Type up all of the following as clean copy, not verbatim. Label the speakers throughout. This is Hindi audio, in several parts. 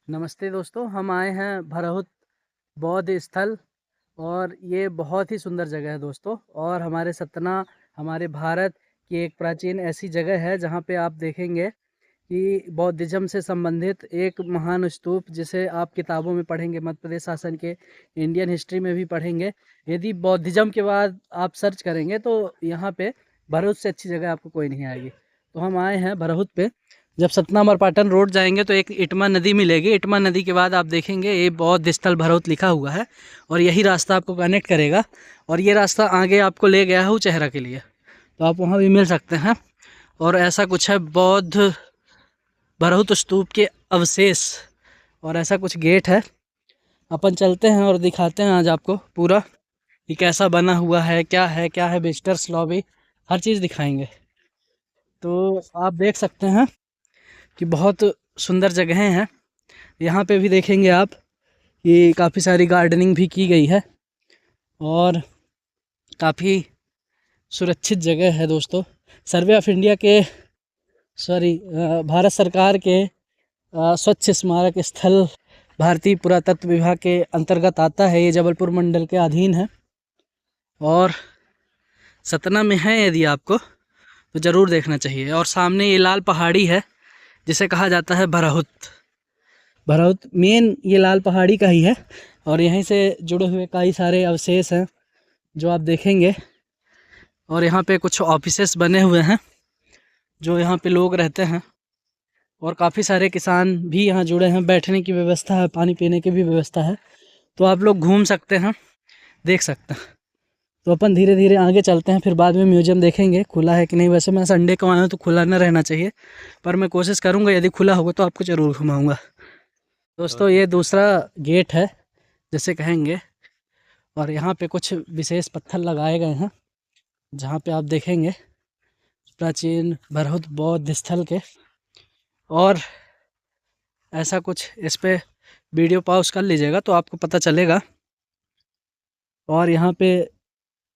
Speaker 1: नमस्ते दोस्तों, हम आए हैं भरहुत बौद्ध स्थल। और ये बहुत ही सुंदर जगह है दोस्तों। और हमारे सतना, हमारे भारत की एक प्राचीन ऐसी जगह है जहाँ पे आप देखेंगे कि बौद्धिज्म से संबंधित एक महान स्तूप, जिसे आप किताबों में पढ़ेंगे, मध्य प्रदेश शासन के इंडियन हिस्ट्री में भी पढ़ेंगे। यदि बौद्धिज्म के बाद आप सर्च करेंगे तो यहाँ पे भरहुत से अच्छी जगह आपको कोई नहीं आएगी। तो हम आए हैं भरहुत पे। जब सतना मरपाटन रोड जाएंगे तो एक इटमा नदी मिलेगी। इटमा नदी के बाद आप देखेंगे ये बौद्ध स्थल भरहुत लिखा हुआ है और यही रास्ता आपको कनेक्ट करेगा। और ये रास्ता आगे आपको ले गया है उचेहरा के लिए, तो आप वहाँ भी मिल सकते हैं। और ऐसा कुछ है बौद्ध भरहुत स्तूप के अवशेष, और ऐसा कुछ गेट है। अपन चलते हैं और दिखाते हैं आज आपको पूरा कि कैसा बना हुआ है, क्या है विजिटर्स लॉबी, हर चीज़ दिखाएंगे। तो आप देख सकते हैं कि बहुत सुंदर जगहें हैं। यहाँ पे भी देखेंगे आप कि काफ़ी सारी गार्डनिंग भी की गई है और काफ़ी सुरक्षित जगह है दोस्तों। सर्वे ऑफ इंडिया के भारत सरकार के स्वच्छ स्मारक स्थल भारतीय पुरातत्व विभाग के अंतर्गत आता है। ये जबलपुर मंडल के अधीन है और सतना में है। यदि आपको तो ज़रूर देखना चाहिए। और सामने ये लाल पहाड़ी है जिसे कहा जाता है भरहुत। भरहुत मेन ये लाल पहाड़ी का ही है और यहीं से जुड़े हुए कई सारे अवशेष हैं जो आप देखेंगे। और यहाँ पे कुछ ऑफिसेस बने हुए हैं जो यहाँ पे लोग रहते हैं और काफ़ी सारे किसान भी यहाँ जुड़े हैं। बैठने की व्यवस्था है, पानी पीने की भी व्यवस्था है, तो आप लोग घूम सकते हैं, देख सकते हैं। तो अपन धीरे धीरे आगे चलते हैं, फिर बाद में म्यूजियम देखेंगे खुला है कि नहीं। वैसे मैं संडे को आया हूँ तो खुला न रहना चाहिए, पर मैं कोशिश करूँगा यदि खुला होगा तो आपको ज़रूर घुमाऊँगा। दोस्तों ये दूसरा गेट है जैसे कहेंगे, और यहाँ पे कुछ विशेष पत्थर लगाए गए हैं जहाँ पे आप देखेंगे प्राचीन भरहुत बौद्ध स्थल के। और ऐसा कुछ इस पे वीडियो पॉज कर लीजिएगा तो आपको पता चलेगा। और यहाँ पे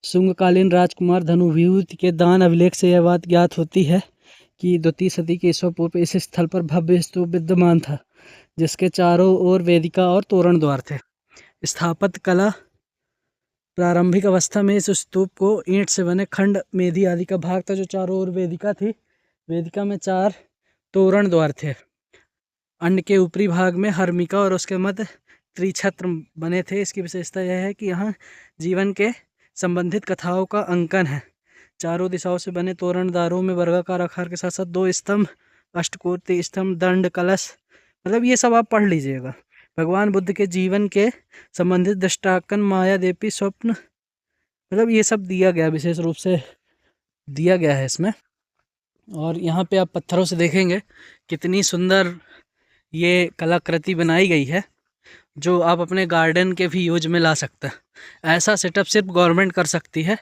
Speaker 1: शुंगकालीन राजकुमार धनुवियुति के दान अभिलेख से यह बात ज्ञात होती है कि 2वीं सदी के ईसा पूर्व इस स्थल पर भव्य स्तूप विद्यमान था जिसके चारों ओर वेदिका और तोरण द्वार थे। स्थापत्य कला प्रारंभिक अवस्था में इस स्तूप को ईंट से बने खंड मेधी आदि का भाग था जो चारों ओर वेदिका थी। वेदिका में 4 तोरण द्वार थे। अंड के ऊपरी भाग में हर्मिका और उसके मध्य त्रिछत्र बने थे। इसकी विशेषता यह है कि यहाँ जीवन के संबंधित कथाओं का अंकन है। चारों दिशाओं से बने तोरणदारों में वर्गाकार आकार के साथ साथ 2 स्तंभ, अष्टकोटि स्तंभ, दंड, कलश, मतलब ये सब आप पढ़ लीजिएगा। भगवान बुद्ध के जीवन के संबंधित दृष्टांकन, माया देवी स्वप्न, मतलब ये सब दिया गया, विशेष रूप से दिया गया है इसमें। और यहाँ पे आप पत्थरों से देखेंगे कितनी सुंदर ये कलाकृति बनाई गई है जो आप अपने गार्डन के भी यूज में ला सकते हैं। ऐसा सेटअप सिर्फ गवर्नमेंट कर सकती है,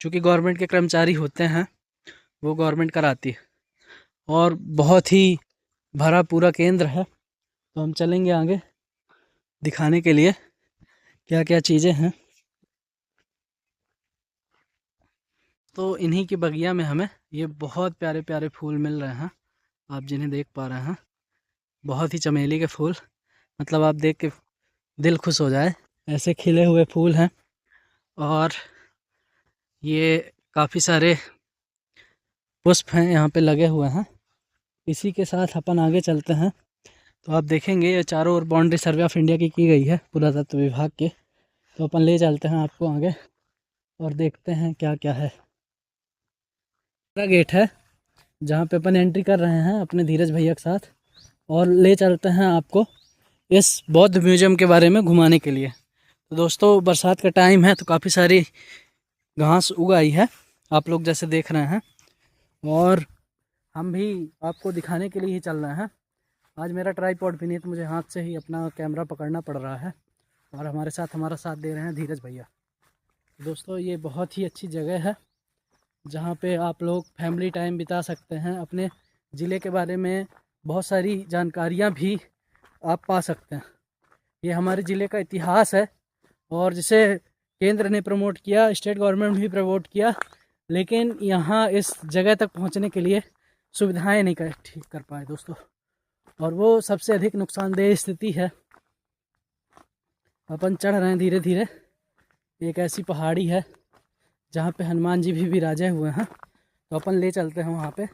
Speaker 1: क्योंकि गवर्नमेंट के कर्मचारी होते हैं, वो गवर्नमेंट कराती है। और बहुत ही भरा पूरा केंद्र है। तो हम चलेंगे आगे दिखाने के लिए क्या क्या चीज़ें हैं। तो इन्हीं की बगिया में हमें ये बहुत प्यारे प्यारे फूल मिल रहे हैं, आप जिन्हें देख पा रहे हैं। बहुत ही चमेली के फूल, मतलब आप देख के दिल खुश हो जाए, ऐसे खिले हुए फूल हैं। और ये काफ़ी सारे पुष्प हैं यहाँ पे लगे हुए हैं। इसी के साथ अपन आगे चलते हैं तो आप देखेंगे ये चारों ओर बाउंड्री सर्वे ऑफ इंडिया की गई है पुरातत्व विभाग के। तो अपन ले चलते हैं आपको आगे और देखते हैं क्या क्या है। गेट है जहाँ पे अपन एंट्री कर रहे हैं अपने धीरज भैया के साथ, और ले चलते हैं आपको इस बौद्ध म्यूजियम के बारे में घुमाने के लिए। तो दोस्तों बरसात का टाइम है तो काफ़ी सारी घास उग आई है, आप लोग जैसे देख रहे हैं। और हम भी आपको दिखाने के लिए ही चल रहे हैं। आज मेरा ट्राईपॉड भी नहीं तो मुझे हाथ से ही अपना कैमरा पकड़ना पड़ रहा है। और हमारा साथ दे रहे हैं धीरज भैया। दोस्तों ये बहुत ही अच्छी जगह है जहाँ पे आप लोग फैमिली टाइम बिता सकते हैं। अपने ज़िले के बारे में बहुत सारी जानकारियाँ भी आप पा सकते हैं। ये हमारे ज़िले का इतिहास है और जिसे केंद्र ने प्रमोट किया, स्टेट गवर्नमेंट भी प्रमोट किया, लेकिन यहाँ इस जगह तक पहुँचने के लिए सुविधाएं नहीं ठीक कर पाए दोस्तों। और वो सबसे अधिक नुकसानदेह स्थिति है। अपन चढ़ रहे हैं धीरे धीरे। एक ऐसी पहाड़ी है जहाँ पे हनुमान जी भी विराजे हुए हैं, तो अपन ले चलते हैं वहाँ पे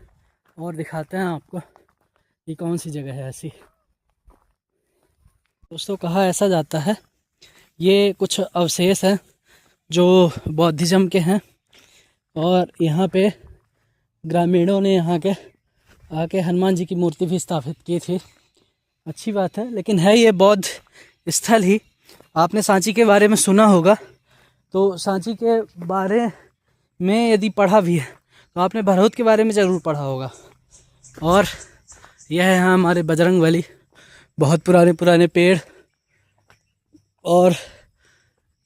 Speaker 1: और दिखाते हैं आपको कि कौन सी जगह है ऐसी। दोस्तों, कहा ऐसा जाता है ये कुछ अवशेष हैं जो बौद्धिज्म के हैं, और यहाँ पे ग्रामीणों ने यहाँ के आके हनुमान जी की मूर्ति भी स्थापित की थी। अच्छी बात है, लेकिन है ये बौद्ध स्थल ही। आपने सांची के बारे में सुना होगा, तो सांची के बारे में यदि पढ़ा भी है तो आपने भरहुत के बारे में ज़रूर पढ़ा होगा। और यह है यहाँ हमारे बजरंगबली, बहुत पुराने पुराने पेड़, और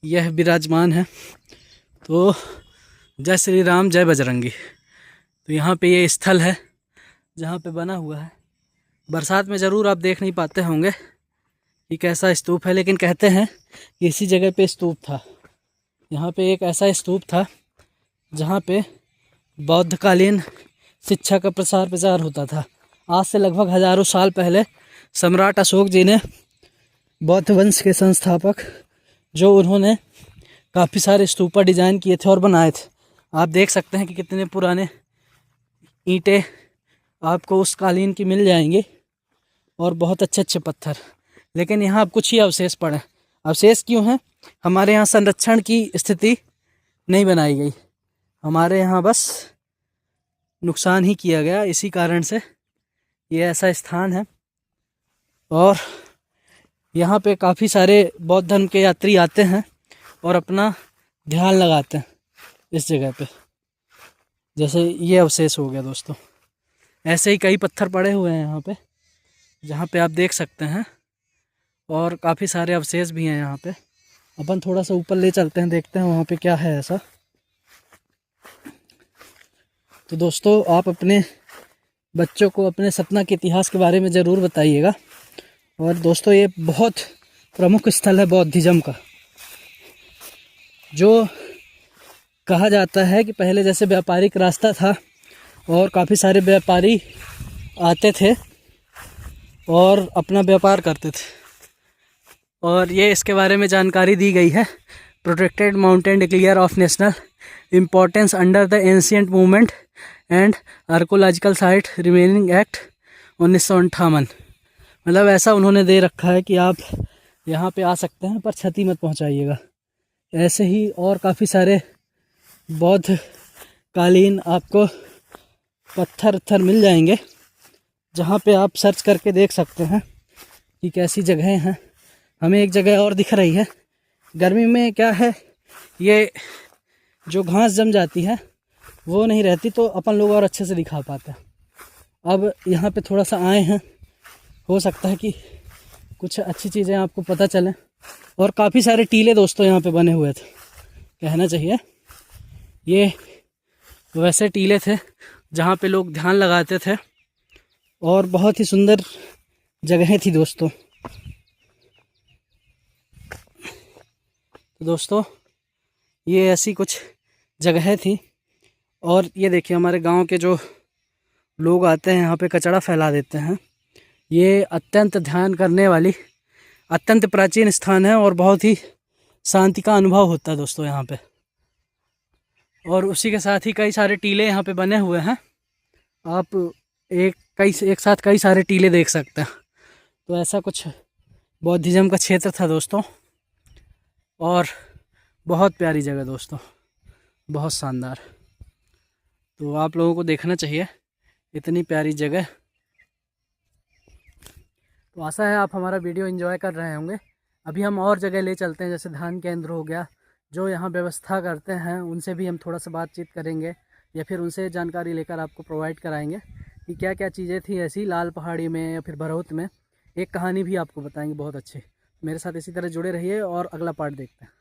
Speaker 1: यह विराजमान है। तो जय श्री राम, जय बजरंगी। तो यहाँ पे ये स्थल है जहाँ पे बना हुआ है। बरसात में ज़रूर आप देख नहीं पाते होंगे कि कैसा स्तूप है, लेकिन कहते हैं कि इसी जगह पे स्तूप था। यहाँ पे एक ऐसा स्तूप था जहाँ पे बौद्धकालीन शिक्षा का प्रचार होता था। आज से लगभग हज़ारों साल पहले सम्राट अशोक जी ने, बौद्ध वंश के संस्थापक, जो उन्होंने काफ़ी सारे स्तूपा डिज़ाइन किए थे और बनाए थे। आप देख सकते हैं कि कितने पुराने ईंटें आपको उस कालीन की मिल जाएंगी और बहुत अच्छे अच्छे पत्थर। लेकिन यहाँ अब कुछ ही अवशेष पड़े। अवशेष क्यों हैं? हमारे यहाँ संरक्षण की स्थिति नहीं बनाई गई, हमारे यहाँ बस नुकसान ही किया गया। इसी कारण से ये ऐसा स्थान है। और यहाँ पे काफ़ी सारे बौद्ध धर्म के यात्री आते हैं और अपना ध्यान लगाते हैं इस जगह पे। जैसे ये अवशेष हो गया दोस्तों, ऐसे ही कई पत्थर पड़े हुए हैं यहाँ पे, जहाँ पे आप देख सकते हैं। और काफ़ी सारे अवशेष भी हैं यहाँ पे। अपन थोड़ा सा ऊपर ले चलते हैं, देखते हैं वहाँ पे क्या है ऐसा। तो दोस्तों, आप अपने बच्चों को अपने सतना के इतिहास के बारे में ज़रूर बताइएगा। और दोस्तों, ये बहुत प्रमुख स्थल है बौद्धिज्म का। जो कहा जाता है कि पहले जैसे व्यापारिक रास्ता था और काफ़ी सारे व्यापारी आते थे और अपना व्यापार करते थे, और ये इसके बारे में जानकारी दी गई है। Protected mountain declare of national importance under the ancient movement and archaeological site remaining act 1958। मतलब ऐसा उन्होंने दे रखा है कि आप यहाँ पे आ सकते हैं पर क्षति मत पहुँचाइएगा। ऐसे ही और काफ़ी सारे बौद्ध कालीन आपको पत्थर मिल जाएंगे, जहाँ पे आप सर्च करके देख सकते हैं कि कैसी जगहें हैं। हमें एक जगह और दिख रही है। गर्मी में क्या है, ये जो घास जम जाती है वो नहीं रहती, तो अपन लोग और अच्छे से दिखा पाते हैं। अब यहाँ पे थोड़ा सा आए हैं, हो सकता है कि कुछ अच्छी चीज़ें आपको पता चलें। और काफ़ी सारे टीले दोस्तों यहाँ पे बने हुए थे, कहना चाहिए। ये वैसे टीले थे जहाँ पे लोग ध्यान लगाते थे, और बहुत ही सुंदर जगहें थी दोस्तों। तो दोस्तों, ये ऐसी कुछ जगहें थी। और ये देखिए, हमारे गांव के जो लोग आते हैं यहाँ पे कचरा फैला देते हैं। ये अत्यंत ध्यान करने वाली, अत्यंत प्राचीन स्थान है और बहुत ही शांति का अनुभव होता है दोस्तों यहाँ पे। और उसी के साथ ही कई सारे टीले यहाँ पे बने हुए हैं। आप एक साथ कई सारे टीले देख सकते हैं। तो ऐसा कुछ बौद्धिज्म का क्षेत्र था दोस्तों, और बहुत प्यारी जगह दोस्तों, बहुत शानदार। तो आप लोगों को देखना चाहिए इतनी प्यारी जगह। तो आशा है आप हमारा वीडियो एंजॉय कर रहे होंगे। अभी हम और जगह ले चलते हैं, जैसे ध्यान केंद्र हो गया। जो यहाँ व्यवस्था करते हैं उनसे भी हम थोड़ा सा बातचीत करेंगे, या फिर उनसे जानकारी लेकर आपको प्रोवाइड कराएंगे कि क्या क्या चीज़ें थी ऐसी लाल पहाड़ी में या फिर भरहुत में। एक कहानी भी आपको बताएंगे बहुत अच्छी। मेरे साथ इसी तरह जुड़े रहिए और अगला पार्ट देखते हैं।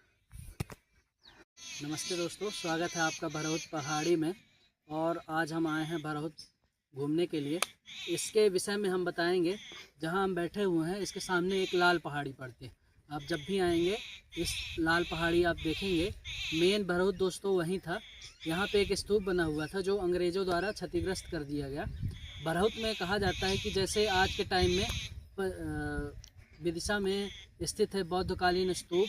Speaker 1: नमस्ते दोस्तों, स्वागत है आपका भरहुत पहाड़ी में। और आज हम आए हैं भरहुत घूमने के लिए। इसके विषय में हम बताएंगे। जहां हम बैठे हुए हैं इसके सामने एक लाल पहाड़ी पड़ती है। आप जब भी आएंगे इस लाल पहाड़ी आप देखेंगे। मेन भरहुत दोस्तों वहीं था। यहाँ पे एक स्तूप बना हुआ था जो अंग्रेज़ों द्वारा क्षतिग्रस्त कर दिया गया। भरहुत में कहा जाता है कि जैसे आज के टाइम में विदिशा में स्थित है बौद्धकालीन स्तूप,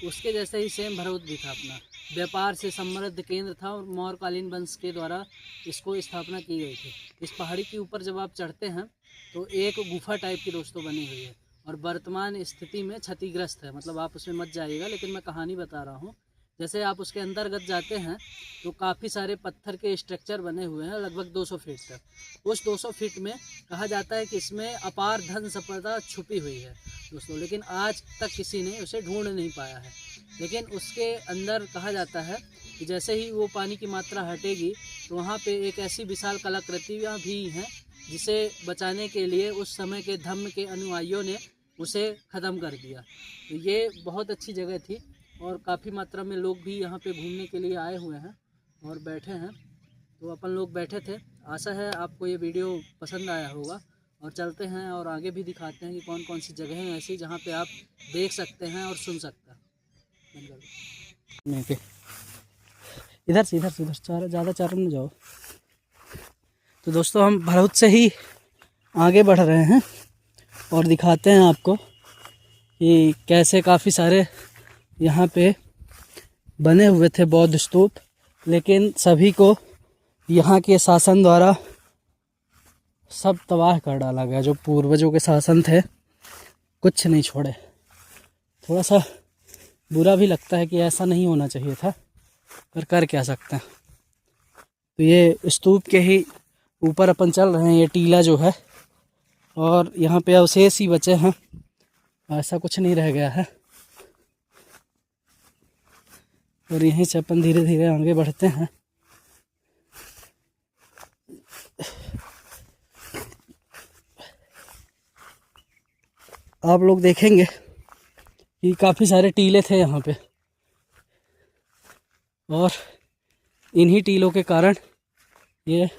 Speaker 1: उसके जैसे ही सेम भरहुत भी था अपना। व्यापार से समृद्ध केंद्र था और मौर्यकालीन वंश के द्वारा इसको स्थापना की गई थी। इस पहाड़ी के ऊपर जब आप चढ़ते हैं तो एक गुफा टाइप की दोस्तों बनी हुई है और वर्तमान स्थिति में क्षतिग्रस्त है, मतलब आप उसमें मत जाइएगा, लेकिन मैं कहानी बता रहा हूँ। जैसे आप उसके अंतर्गत जाते हैं तो काफ़ी सारे पत्थर के स्ट्रक्चर बने हुए हैं लगभग 200 फीट तक। उस 200 फीट में कहा जाता है कि इसमें अपार धन संपदा छुपी हुई है दोस्तों, लेकिन आज तक किसी ने उसे ढूंढ नहीं पाया है। लेकिन उसके अंदर कहा जाता है कि जैसे ही वो पानी की मात्रा हटेगी तो वहाँ पे एक ऐसी विशाल कलाकृतियाँ भी हैं जिसे बचाने के लिए उस समय के धम्म के अनुयायियों ने उसे ख़त्म कर दिया। तो ये बहुत अच्छी जगह थी और काफ़ी मात्रा में लोग भी यहाँ पे घूमने के लिए आए हुए हैं और बैठे हैं। तो अपन लोग बैठे थे। आशा है आपको ये वीडियो पसंद आया होगा और चलते हैं और आगे भी दिखाते हैं कि कौन कौन सी जगह हैं ऐसी जहाँ पे आप देख सकते हैं और सुन सकते हैं। इधर से ज़्यादा चारों में जाओ। तो दोस्तों हम भरहुत से ही आगे बढ़ रहे हैं और दिखाते हैं आपको कि कैसे काफ़ी सारे यहाँ पे बने हुए थे बौद्ध स्तूप, लेकिन सभी को यहाँ के शासन द्वारा सब तबाह कर डाला गया। जो पूर्वजों के शासन थे कुछ नहीं छोड़े। थोड़ा सा बुरा भी लगता है कि ऐसा नहीं होना चाहिए था, पर कर क्या सकते हैं। तो ये स्तूप के ही ऊपर अपन चल रहे हैं, ये टीला जो है, और यहाँ पे अवशेष ही बचे हैं, ऐसा कुछ नहीं रह गया है। और यहीं से अपन धीरे धीरे आगे बढ़ते हैं। आप लोग देखेंगे कि काफ़ी सारे टीले थे यहाँ पे और इन्हीं टीलों के कारण ये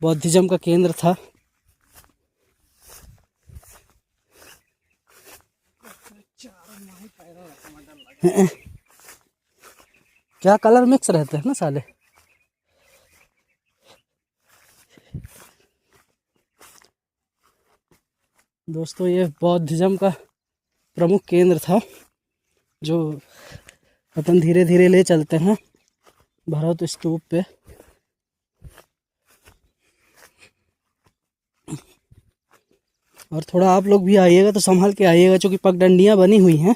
Speaker 1: बौद्धिज्म का केंद्र था। क्या कलर मिक्स रहते हैं ना साले। दोस्तों ये बौद्धिज्म का प्रमुख केंद्र था जो अपन धीरे धीरे ले चलते हैं भरहुत स्तूप पे। और थोड़ा आप लोग भी आइएगा तो संभल के आइएगा, क्योंकि पगडंडियाँ बनी हुई हैं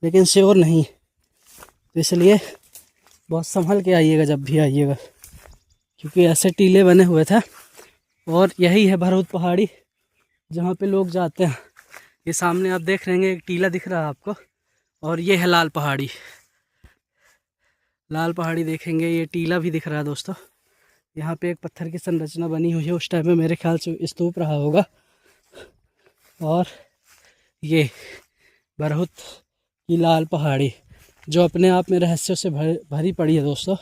Speaker 1: लेकिन श्योर नहीं, तो इसलिए बहुत संभल के आइएगा जब भी आइएगा, क्योंकि ऐसे टीले बने हुए थे। और यही है भरहुत पहाड़ी जहाँ पे लोग जाते हैं। ये सामने आप देख रहे हैं एक टीला दिख रहा है आपको, और ये है लाल पहाड़ी। लाल पहाड़ी देखेंगे, ये टीला भी दिख रहा है दोस्तों। यहाँ पे एक पत्थर की संरचना बनी हुई है, उस टाइम में मेरे ख्याल से स्तूप रहा होगा। और ये भरहुत की लाल पहाड़ी जो अपने आप में रहस्यों से भरी पड़ी है दोस्तों।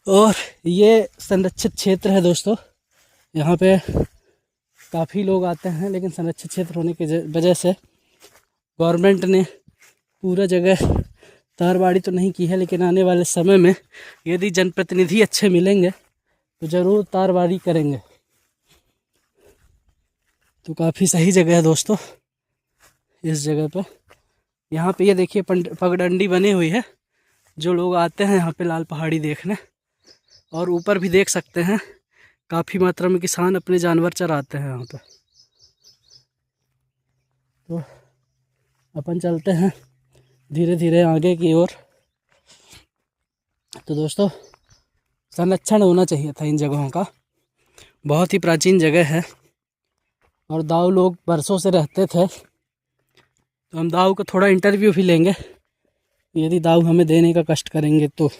Speaker 1: और ये संरक्षित क्षेत्र है दोस्तों, यहाँ पे काफ़ी लोग आते हैं, लेकिन संरक्षित क्षेत्र होने की वजह से गवर्नमेंट ने पूरा जगह तारबाड़ी तो नहीं की है, लेकिन आने वाले समय में यदि जनप्रतिनिधि अच्छे मिलेंगे तो ज़रूर तारबाड़ी करेंगे। तो काफ़ी सही जगह है दोस्तों इस जगह पे। यहाँ पे ये देखिए पगडंडी बनी हुई है, जो लोग आते हैं यहाँ पे लाल पहाड़ी देखने। और ऊपर भी देख सकते हैं काफ़ी मात्रा में किसान अपने जानवर चराते हैं यहाँ पे। तो अपन चलते हैं धीरे धीरे आगे की ओर। तो दोस्तों संरक्षण होना चाहिए था इन जगहों का, बहुत ही प्राचीन जगह है और दाऊ लोग बरसों से रहते थे। तो हम दाऊ का थोड़ा इंटरव्यू भी लेंगे, यदि दाऊ हमें देने का कष्ट करेंगे तो।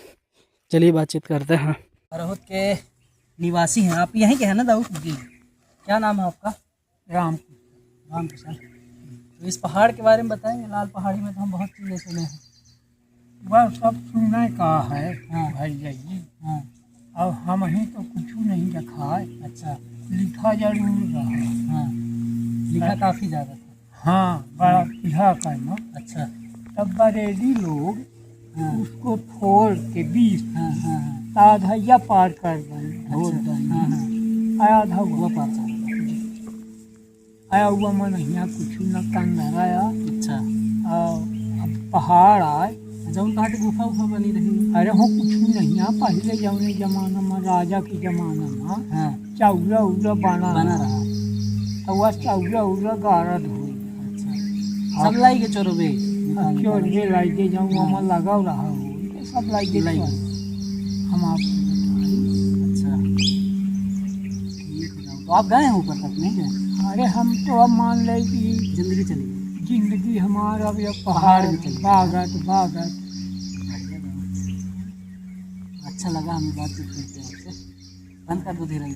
Speaker 1: चलिए बातचीत करते हैं। भरहुत के निवासी हैं आप, यहीं के हैं ना दाऊ जी? क्या नाम है आपका? राम प्रसाद। तो इस पहाड़ के बारे में बताएंगे। लाल पहाड़ी में तो हम बहुत चीज़ें सुने हैं।
Speaker 2: वह सब सुनने का है। हाँ भैया जी।
Speaker 1: हाँ,
Speaker 2: अब हम ही तो कुछ नहीं रखा है।
Speaker 1: अच्छा।
Speaker 2: लिखा जरूर रहा।
Speaker 1: हाँ, लिखा काफ़ी ज़्यादा था।
Speaker 2: हाँ, बड़ा लिखा करना।
Speaker 1: अच्छा।
Speaker 2: तब बरेली लोग
Speaker 1: हाँ
Speaker 2: उसको फोड़ के बीच
Speaker 1: हाँ हाँ
Speaker 2: ताधैया पार कर गए।
Speaker 1: अच्छा। हाँ हाँ
Speaker 2: आया था हुआ
Speaker 1: हुआ पार साल
Speaker 2: आया हुआ मन यहाँ कुछ न कंदर आया
Speaker 1: अच्छा
Speaker 2: अब पहाड़ आए
Speaker 1: जौन कहा गुफा उफा बनी रही
Speaker 2: अरे हो कुछ नहीं है पहले जौने जमाना में राजा के जमाना में
Speaker 1: हाँ
Speaker 2: चौरा उरा
Speaker 1: बना रहा
Speaker 2: तो वह चौरा उरा गारद हुई
Speaker 1: अच्छा सब लाई के चोरबे
Speaker 2: क्यों रे लाई के जाऊँ वहाँ लगा रहा हो सब लाई के
Speaker 1: लाई के।
Speaker 2: हम आपको
Speaker 1: अच्छा ठीक है तो आप गए हैं ऊपर तक नहीं गए
Speaker 2: अरे हम तो अब मान ले कि
Speaker 1: जिंदगी चली गई
Speaker 2: जिंदगी हमारा अब ये
Speaker 1: पहाड़
Speaker 2: पहाड़
Speaker 1: भी चल
Speaker 2: भागत भागत
Speaker 1: अच्छा लगा हमें बातचीत करके आपसे बंद कर दो धीरे